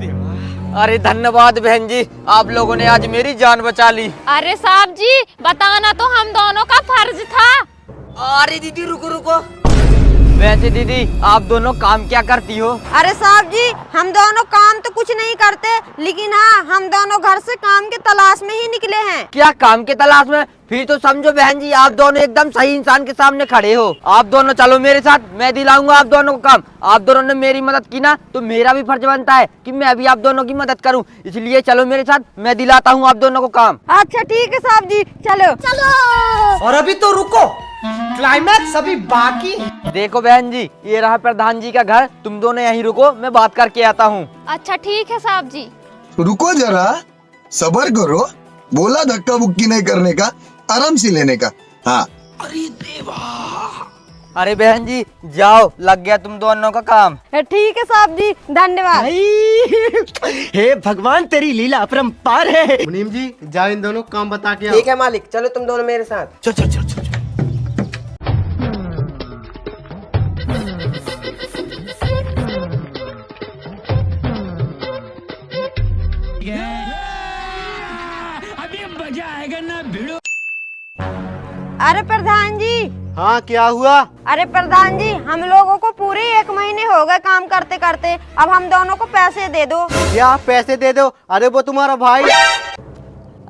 अरे धन्यवाद बहन जी, आप लोगों ने आज मेरी जान बचा ली। अरे साहब जी, बताना तो हम दोनों का फर्ज था। अरे दीदी रुको रुको, वैसे दीदी आप दोनों काम क्या करती हो? अरे साहब जी, हम दोनों काम तो कुछ नहीं करते, लेकिन हाँ हम दोनों घर से काम के तलाश में ही निकले हैं। क्या काम के तलाश में? फिर तो समझो बहन जी आप दोनों एकदम सही इंसान के सामने खड़े हो। आप दोनों चलो मेरे साथ, मैं दिलाऊंगा आप दोनों को काम। आप दोनों ने मेरी मदद की ना, तो मेरा भी फर्ज बनता है कि मैं भी आप दोनों की मदद करूं। इसलिए चलो मेरे साथ, मैं दिलाता हूं आप दोनों को काम। अच्छा ठीक है साहब जी, चलो चलो। और अभी तो रुको, क्लाइमैक्स अभी बाकी। देखो बहन जी, ये रहा प्रधान जी का घर, तुम दोनों यहीं रुको, मैं बात करके आता हूँ। अच्छा ठीक है साहब जी। रुको जरा, सबर करो। बोला धक्का बुक्की नहीं करने का, आराम से लेने का। हाँ अरे बहन जी जाओ, लग गया तुम दोनों का काम। ठीक है साहब जी, धन्यवाद। हे भगवान, तेरी लीला अपरंपार है। मुनीम जी जाओ, इन दोनों को काम बता के आओ। ठीक है मालिक, चलो तुम दोनों मेरे साथ। चल चल चल चल। अरे प्रधान जी। हाँ क्या हुआ? अरे प्रधान जी, हम लोगों को पूरे 1 महीने हो गए काम करते करते, अब हम दोनों को पैसे दे दो। क्या पैसे दे दो? अरे वो तुम्हारा भाई।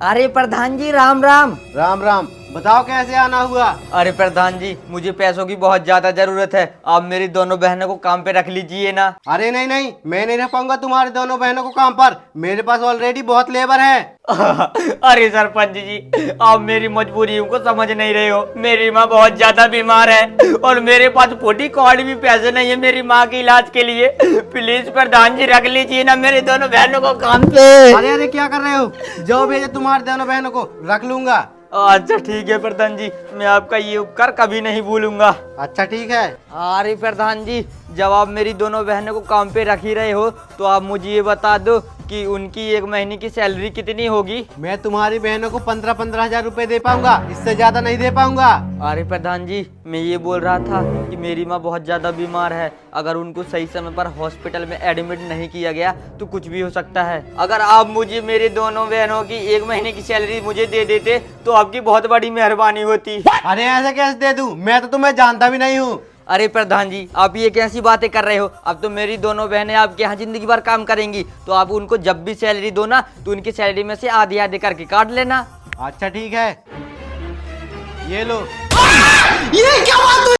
अरे प्रधान जी राम राम। राम राम, बताओ कैसे आना हुआ? अरे प्रधान जी मुझे पैसों की बहुत ज्यादा जरूरत है, आप मेरी दोनों बहनों को काम पे रख लीजिए ना। अरे नहीं नहीं, मैं नहीं रह पाऊंगा तुम्हारे दोनों बहनों को काम पर, मेरे पास ऑलरेडी बहुत लेबर है। अरे सरपंच जी, आप मेरी मजबूरियों को समझ नहीं रहे हो। मेरी माँ बहुत ज्यादा बीमार है और मेरे पास फूटी कौड़ी भी पैसे नहीं है मेरी माँ के इलाज के लिए। प्लीज प्रधान जी रख लीजिए ना मेरी दोनों बहनों को काम पे। अरे अरे क्या कर रहे हो? जाओ भेजो तुम्हारे दोनों बहनों को, रख लूंगा। अच्छा ठीक है प्रधान जी, मैं आपका ये उपकार कभी नहीं भूलूंगा। अच्छा ठीक है। अरे प्रधान जी, जब आप मेरी दोनों बहनों को काम पे रख ही रहे हो तो आप मुझे ये बता दो कि उनकी 1 महीने की सैलरी कितनी होगी? मैं तुम्हारी बहनों को 15-15 हजार रुपए दे पाऊंगा, इससे ज्यादा नहीं दे पाऊंगा। अरे प्रधान जी, मैं ये बोल रहा था कि मेरी माँ बहुत ज्यादा बीमार है, अगर उनको सही समय पर हॉस्पिटल में एडमिट नहीं किया गया तो कुछ भी हो सकता है। अगर आप मुझे मेरे दोनों बहनों की 1 महीने की सैलरी मुझे दे देते तो आपकी बहुत बड़ी मेहरबानी होती। अरे ऐसे कैसे दे दूं? मैं तो तुम्हें जानता भी नहीं हूँ। अरे प्रधान जी, आप ये कैसी बातें कर रहे हो? अब तो मेरी दोनों बहनें आपके यहाँ जिंदगी भर काम करेंगी, तो आप उनको जब भी सैलरी दो ना तो उनकी सैलरी में से आधी आधी करके काट लेना। अच्छा ठीक है, ये लो। ये क्या बात हुई?